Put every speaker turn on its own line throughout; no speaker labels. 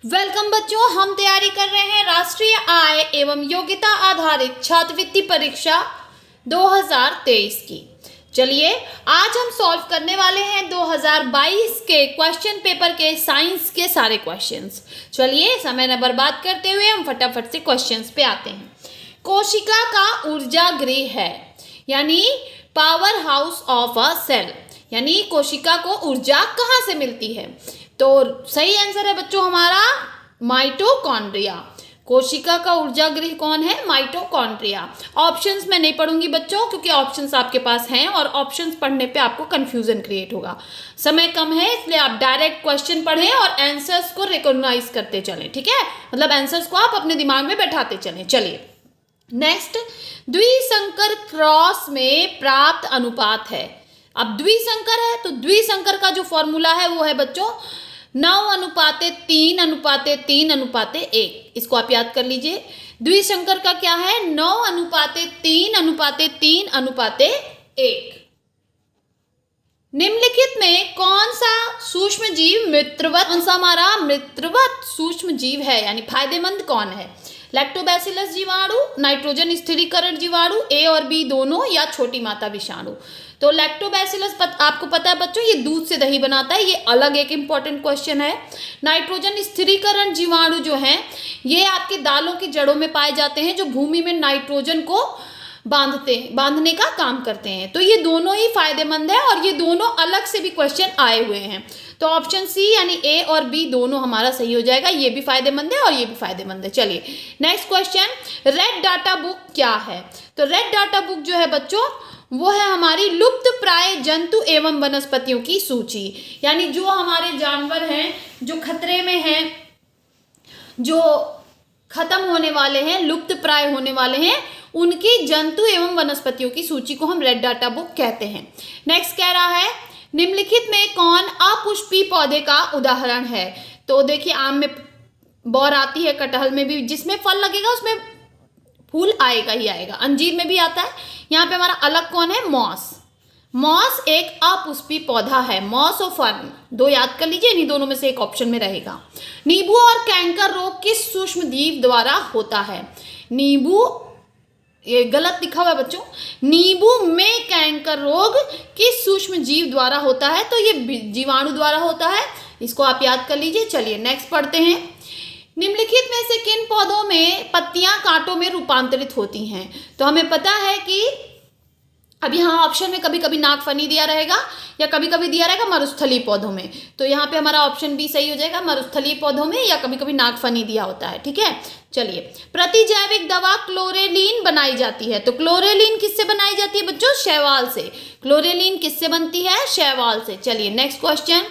Welcome बच्चों, हम तैयारी कर रहे हैं राष्ट्रीय आय एवं योग्यता आधारित छात्रवृत्ति परीक्षा 2023 की। चलिए आज हम सॉल्व करने वाले हैं 2022 के क्वेश्चन पेपर के साइंस के सारे क्वेश्चंस। चलिए समय न बर्बाद करते हुए हम फटाफट से क्वेश्चंस पे आते हैं। कोशिका का ऊर्जा गृह है, यानी power house of a cell, यानी कोशिका को ऊर्जा कहाँ से मिलती है? तो सही आंसर है बच्चों हमारा माइटोकॉन्ड्रिया। कोशिका का ऊर्जा गृह कौन है? माइटोकॉन्ड्रिया। ऑप्शंस मैं नहीं पढ़ूंगी बच्चों, क्योंकि ऑप्शंस आपके पास हैं और ऑप्शंस पढ़ने पे आपको कंफ्यूजन क्रिएट होगा। समय कम है, इसलिए आप डायरेक्ट क्वेश्चन पढ़ें और आंसर्स को रिकॉग्नाइज करते चलें, ठीक है? मतलब आंसर्स को आप अपने दिमाग में बैठाते चलें। चलिए नेक्स्ट, द्विसंकर क्रॉस में प्राप्त अनुपात है। अब द्विसंकर है तो द्विसंकर का जो फॉर्मूला है वो है बच्चों 9:3:3:1। इसको आप याद कर लीजिए। द्विसंकर का क्या है? 9:3:3:1। निम्नलिखित में कौन सा सूक्ष्म जीव मित्रवत, कौन सा हमारा मित्रवत सूक्ष्म जीव है, यानी फायदेमंद कौन है? लैक्टोबैसिलस जीवाणु, नाइट्रोजन स्थिरीकरण जीवाणु, ए और बी दोनों, या छोटी माता विषाणु? तो लैक्टोबैसिलस आपको पता है बच्चों, ये दूध से दही बनाता है, ये अलग एक इंपॉर्टेंट क्वेश्चन है। नाइट्रोजन स्थिरीकरण जीवाणु जो हैं ये आपके दालों की जड़ों में पाए जाते हैं, जो भूमि में नाइट्रोजन को बांधने का काम करते हैं। तो ये दोनों ही फायदेमंद है और ये दोनों अलग से भी क्वेश्चन आए हुए हैं। तो ऑप्शन सी यानी ए और बी दोनों हमारा सही हो जाएगा। ये भी फायदेमंद है और ये भी फायदेमंद है। चलिए next question, red data book क्या है? तो रेड डाटा बुक जो है बच्चों वो है हमारी लुप्त प्राय जंतु एवं वनस्पतियों की सूची, यानी जो हमारे जानवर हैं जो खतरे में हैं, जो खत्म होने वाले हैं, लुप्त प्राय होने वाले हैं, उनकी जंतु एवं वनस्पतियों की सूची को हम रेड डाटा बुक कहते हैं। नेक्स्ट कह रहा है निम्नलिखित में कौन अपुष्पी पौधे का उदाहरण है? तो देखिए आम में बौर आती है, कटहल में भी, जिसमें फल लगेगा उसमें फूल आएगा ही आएगा। अंजीर में भी आता है। यहाँ पे हमारा अलग कौन है? मॉस। मॉस एक अपुष्पी पौधा है। मॉस और फर्न दो याद कर लीजिए, इन्हीं दोनों में से एक ऑप्शन में रहेगा। नींबू और कैंकर रोग किस सूक्ष्म जीव द्वारा होता है? नींबू, ये गलत लिखा हुआ है बच्चों, नींबू में कैंकर रोग किस सूक्ष्म जीव द्वारा होता है? तो ये जीवाणु द्वारा होता है। इसको आप याद कर लीजिए। चलिए नेक्स्ट पढ़ते हैं। निम्नलिखित में से किन पौधों में पत्तियां कांटों में रूपांतरित होती हैं? तो हमें पता है कि अब यहाँ ऑप्शन में कभी कभी नागफनी दिया रहेगा या कभी कभी दिया रहेगा मरुस्थलीय पौधों में। तो यहाँ पे हमारा ऑप्शन बी सही हो जाएगा, मरुस्थलीय पौधों में या कभी कभी नागफनी दिया होता है, ठीक है? चलिए, प्रतिजैविक दवा क्लोरेलिन बनाई जाती है। तो क्लोरेलिन किससे बनाई जाती है बच्चों? शैवाल से। क्लोरेलिन किससे बनती है? शैवाल से। चलिए नेक्स्ट क्वेश्चन,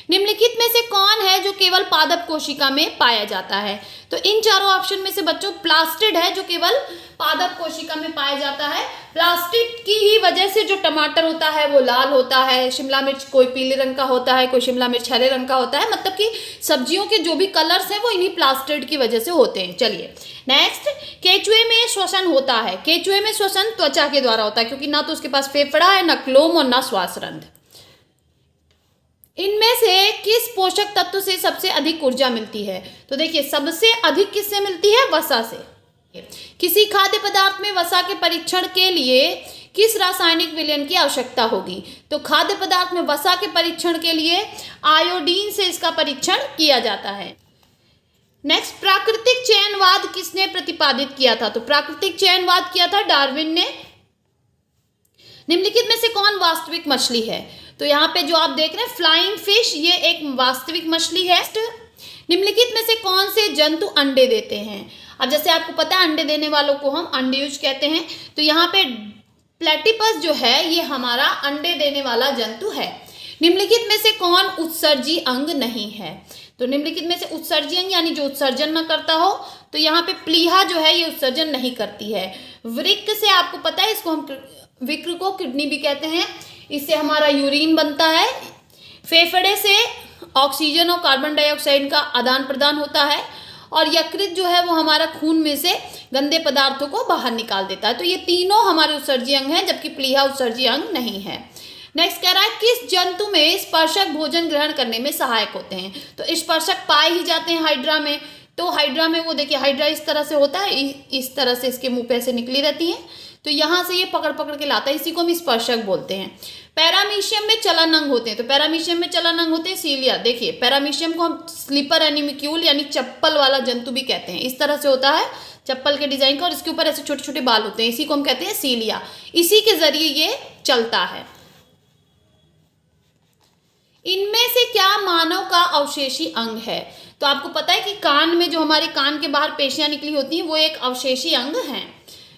निम्नलिखित में से कौन है जो केवल पादप कोशिका में पाया जाता है? तो इन चारों ऑप्शन में से बच्चों प्लास्टिड है जो केवल पादप कोशिका में पाया जाता है। प्लास्टिड की ही वजह से जो टमाटर होता है वो लाल होता है, शिमला मिर्च कोई पीले रंग का होता है, कोई शिमला मिर्च हरे रंग का होता है। मतलब कि सब्जियों के जो भी कलर्स हैं वो इन्हीं प्लास्टिड की वजह से होते हैं। चलिए नेक्स्ट, केचुए में श्वसन होता है। केचुए में श्वसन त्वचा के द्वारा होता है, क्योंकि ना तो उसके पास फेफड़ा है, ना क्लोम और ना श्वासरंध्र। इनमें से किस पोषक तत्व से सबसे अधिक ऊर्जा मिलती है? तो देखिए सबसे अधिक किससे मिलती है? वसा से। किसी खाद्य पदार्थ में वसा के परीक्षण के लिए किस रासायनिक विलयन की आवश्यकता होगी? तो खाद्य पदार्थ में वसा के परीक्षण के लिए आयोडीन से इसका परीक्षण किया जाता है। नेक्स्ट, प्राकृतिक चयनवाद किसने प्रतिपादित किया था? तो प्राकृतिक चयनवाद किया था डार्विन ने। निम्नलिखित में से कौन वास्तविक मछली है? तो यहाँ पे जो आप देख रहे हैं फ्लाइंग फिश, ये एक वास्तविक मछली है। निम्नलिखित में से कौन से जंतु अंडे देते हैं? अब जैसे आपको पता है अंडे देने वालों को हम अंडेयुज कहते हैं। तो यहाँ पे प्लेटिपस जो है ये हमारा अंडे देने वाला जंतु है। निम्नलिखित में से कौन उत्सर्जी अंग नहीं है? तो निम्नलिखित में से उत्सर्जी अंग यानी जो उत्सर्जन न करता हो, तो यहाँ पे प्लीहा जो है ये उत्सर्जन नहीं करती है। वृक्क से आपको पता है, इसको हम विक्र को किडनी भी कहते हैं, इससे हमारा यूरिन बनता है। फेफड़े से ऑक्सीजन और कार्बन डाइऑक्साइड का आदान प्रदान होता है। और यकृत जो है वो हमारा खून में से गंदे पदार्थों को बाहर निकाल देता है। तो ये तीनों हमारे उत्सर्जी अंग हैं, जबकि प्लीहा उत्सर्जी अंग नहीं है। नेक्स्ट कह रहा है किस जंतु में स्पर्शक भोजन ग्रहण करने में सहायक होते हैं। तो स्पर्शक पाए ही जाते हैं हाइड्रा में। तो हाइड्रा में वो देखिए हाइड्रा इस तरह से होता है, इस तरह से इसके मुंह पे ऐसे निकली रहती है, तो यहाँ से ये पकड़ पकड़ के लाता है, इसी को हम स्पर्शक बोलते हैं। पैरामीशियम में चलन अंग होते हैं। तो पैरामीशियम में चलन अंग होते हैं सीलिया। देखिए पैरामीशियम को हम स्लीपर एनिमिक्यूल यानी चप्पल वाला जंतु भी कहते हैं। इस तरह से होता है चप्पल के डिजाइन का और इसके ऊपर ऐसे छोटे छोटे बाल होते हैं, इसी को हम कहते हैं सीलिया। इसी के जरिए ये चलता है। इनमें से क्या मानव का अवशेषी अंग है। तो आपको पता है कि कान में जो हमारे कान के बाहर पेशियां निकली होती हैं वो एक अवशेषी अंग है।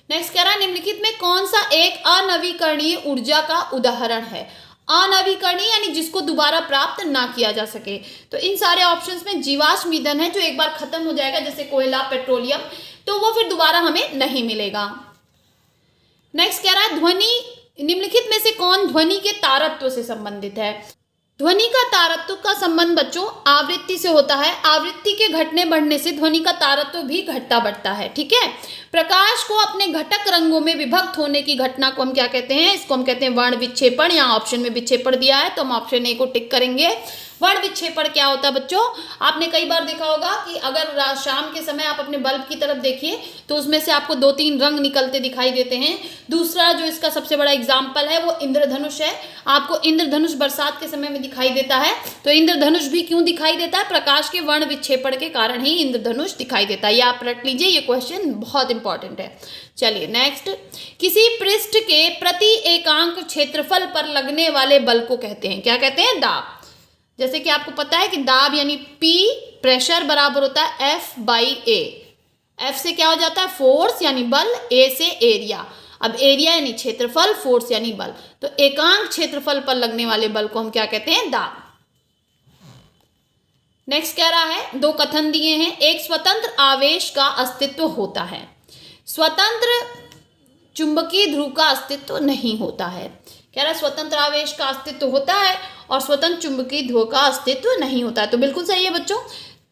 नेक्स्ट कह रहा है निम्नलिखित में कौन सा एक अनवीकरणीय ऊर्जा का उदाहरण है। अनवीकरणीय यानी जिसको दोबारा प्राप्त ना किया जा सके। तो इन सारे ऑप्शंस में जीवाश्म ईंधन है जो एक बार खत्म हो जाएगा, जैसे कोयला, पेट्रोलियम, तो वो फिर दोबारा हमें नहीं मिलेगा। नेक्स्ट कह रहा है ध्वनि, निम्नलिखित में से कौन ध्वनि के तारत्व से संबंधित है। ध्वनि का तारत्व का संबंध बच्चों आवृत्ति से होता है। आवृत्ति के घटने बढ़ने से ध्वनि का तारत्व भी घटता बढ़ता है। ठीक है। प्रकाश को अपने घटक रंगों में विभक्त होने की घटना को हम क्या कहते हैं, इसको हम कहते हैं वर्ण विक्षेपण। यहाँ ऑप्शन में विक्षेपण दिया है तो हम ऑप्शन ए को टिक करेंगे। वर्ण विक्षेपण क्या होता है बच्चों, आपने कई बार देखा होगा कि अगर शाम के समय आप अपने बल्ब की तरफ देखिए तो उसमें से आपको 2-3 रंग निकलते दिखाई देते हैं। दूसरा जो इसका सबसे बड़ा एग्जाम्पल है वो इंद्रधनुष है। आपको इंद्रधनुष बरसात के समय में दिखाई देता है। तो इंद्रधनुष भी क्यों दिखाई देता है, प्रकाश के वर्ण विक्षेपण के कारण ही इंद्रधनुष दिखाई देता है। ये आप रट लीजिए, ये क्वेश्चन बहुत इंपॉर्टेंट है। चलिए नेक्स्ट, किसी पृष्ठ के प्रति एकांक क्षेत्रफल पर लगने वाले बल को कहते हैं, क्या कहते हैं, दाब। जैसे कि आपको पता है कि दाब यानी P प्रेशर बराबर होता है F/A। F से क्या हो जाता है फोर्स यानी बल, A से एरिया। अब एरिया यानी क्षेत्रफल, फोर्स यानी बल। तो एकांक क्षेत्रफल पर लगने वाले बल को हम क्या कहते हैं, दाब। नेक्स्ट कह रहा है 2 कथन दिए हैं। एक स्वतंत्र आवेश का अस्तित्व होता है, स्वतंत्र चुंबकीय ध्रुव का अस्तित्व नहीं होता है। कह रहा है स्वतंत्र आवेश का अस्तित्व होता है और स्वतंत्र चुंबकीय ध्रुव का अस्तित्व नहीं होता है। तो बिल्कुल सही है बच्चों,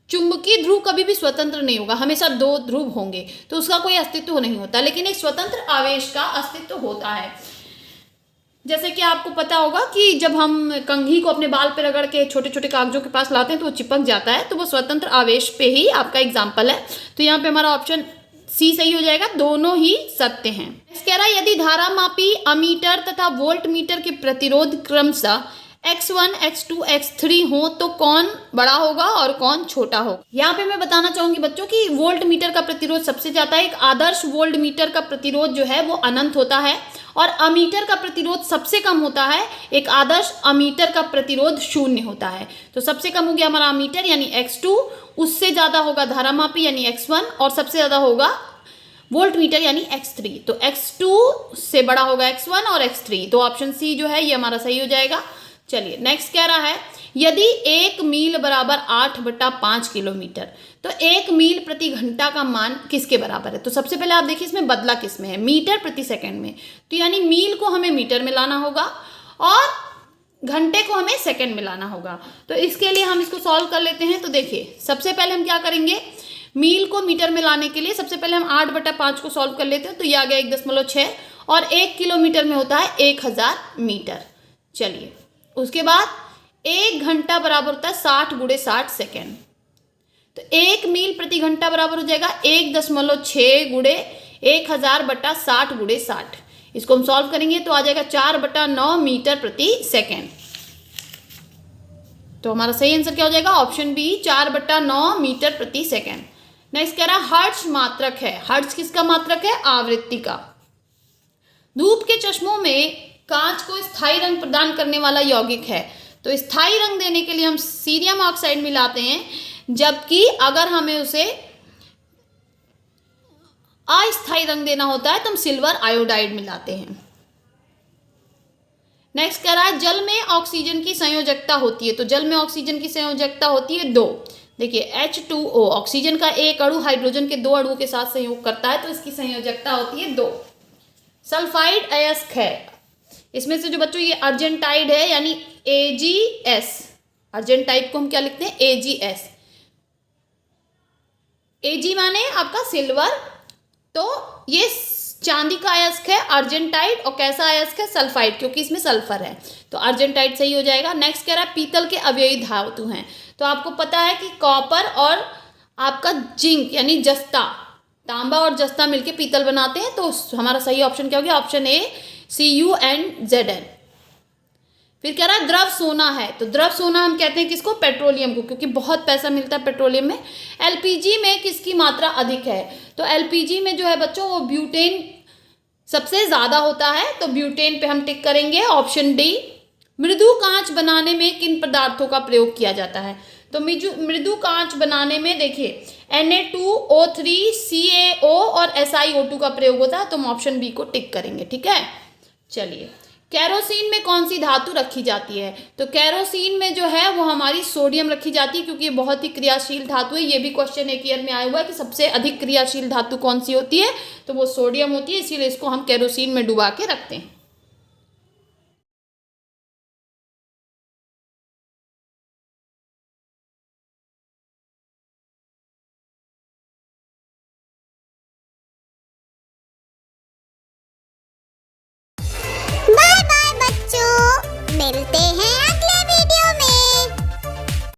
चुंबकीय ध्रुव कभी भी स्वतंत्र नहीं होगा, हमेशा 2 ध्रुव होंगे, तो उसका कोई अस्तित्व नहीं होता। लेकिन एक स्वतंत्र आवेश का अस्तित्व होता है। जैसे कि आपको पता होगा कि जब हम कंघी को अपने बाल पे रगड़ के छोटे छोटे कागजों के पास लाते हैं तो वो चिपक जाता है, तो वो स्वतंत्र आवेश पे ही आपका एग्जाम्पल है। तो यहाँ पे हमारा ऑप्शन सी सही हो जाएगा, दोनों ही सत्य हैं। कह रहा है यदि धारामापी अमीटर तथा वोल्ट मीटर के प्रतिरोध क्रमशः X1, X2, X3 हो तो कौन बड़ा होगा और कौन छोटा होगा। यहाँ पे मैं बताना चाहूंगी बच्चों कि वोल्ट मीटर का प्रतिरोध सबसे ज्यादा है। एक आदर्श वोल्ट मीटर का प्रतिरोध जो है वो अनंत होता है और अमीटर का प्रतिरोध सबसे कम होता है। एक आदर्श अमीटर का प्रतिरोध 0 होता है। तो सबसे कम हो गया हमारा अमीटर यानी X2, उससे ज्यादा होगा धारामापी यानी X1 और सबसे ज्यादा होगा वोल्ट मीटर यानी X3। तो X2 से बड़ा होगा X1 और X3। तो ऑप्शन सी जो है ये हमारा सही हो जाएगा। चलिए नेक्स्ट कह रहा है यदि 1 मील बराबर 8/5 किलोमीटर तो 1 मील प्रति घंटा का मान किसके बराबर है। तो सबसे पहले आप देखिए इसमें बदला किस में है, मीटर प्रति सेकंड में। तो यानी मील को हमें मीटर में लाना होगा और घंटे को हमें सेकंड में लाना होगा। तो इसके लिए हम इसको सॉल्व कर लेते हैं। तो देखिए सबसे पहले हम क्या करेंगे, मील को मीटर में लाने के लिए सबसे पहले हम 8/5 को सॉल्व कर लेते हैं। तो ये आ गया 1.6 और 1 किलोमीटर में होता है 1000 मीटर। चलिए उसके बाद 1 घंटा बराबर होता है 60 × 60 सेकेंड। तो 1 मील प्रति घंटा बराबर हो जाएगा 1.6 × 1000/60 × 60। इसको हम सॉल्व करेंगे तो आ जाएगा 4/9 मीटर प्रति सेकेंड। तो हमारा सही आंसर क्या हो जाएगा, ऑप्शन बी 4/9 मीटर प्रति सेकेंड। नेक्स्ट कह रहा है हर्ट्ज मात्रक है। हर्ट्ज किसका मात्रक है, आवृत्ति का। धूप के चश्मों में कांच को स्थायी रंग प्रदान करने वाला यौगिक है। तो स्थायी रंग देने के लिए हम सीरियम ऑक्साइड मिलाते हैं, जबकि अगर हमें उसे अस्थायी रंग देना होता है तो हम सिल्वर आयोडाइड मिलाते हैं। नेक्स्ट कह रहा है जल में ऑक्सीजन की संयोजकता होती है। तो जल में ऑक्सीजन की संयोजकता होती है 2। देखिए H2O ऑक्सीजन का एक अणु हाइड्रोजन के 2 अणुओं के साथ संयोग करता है तो इसकी संयोजकता होती है 2। सल्फाइड अयस्क है। इसमें से जो बच्चों ये अर्जेंटाइड है यानी AgS, अर्जेंटाइड को हम क्या लिखते हैं, AgS। Ag माने आपका सिल्वर। तो ये चांदी का अयस्क है अर्जेंटाइट और कैसा अयस्क है सल्फाइड, क्योंकि इसमें सल्फर है, तो अर्जेंटाइट सही हो जाएगा। नेक्स्ट कह रहा है पीतल के अवयवी धातु हैं, तो आपको पता है कि कॉपर और आपका जिंक यानी जस्ता, तांबा और जस्ता मिलके पीतल बनाते हैं, तो हमारा सही ऑप्शन क्या हो गया, ऑप्शन ए CuNZn। फिर कह रहा है द्रव सोना है, तो द्रव सोना हम कहते हैं किसको, पेट्रोलियम को, क्योंकि बहुत पैसा मिलता है पेट्रोलियम में। LPG में किसकी मात्रा अधिक है, तो LPG में जो है बच्चों वो ब्यूटेन सबसे ज़्यादा होता है, तो ब्यूटेन पे हम टिक करेंगे, ऑप्शन डी। मृदु कांच बनाने में किन पदार्थों का प्रयोग किया जाता है, तो मृदु कांच बनाने में देखिए Na2O3 CaO और SiO2 का प्रयोग होता है, तो हम ऑप्शन बी को टिक करेंगे। ठीक है, चलिए कैरोसिन में कौन सी धातु रखी जाती है, तो कैरोसिन में जो है वो हमारी सोडियम रखी जाती है, क्योंकि ये बहुत ही क्रियाशील धातु है। ये भी क्वेश्चन एक ईयर में आया हुआ है कि सबसे अधिक क्रियाशील धातु कौन सी होती है, तो वो सोडियम होती है, इसीलिए इसको हम कैरोसिन में डुबा के रखते हैं।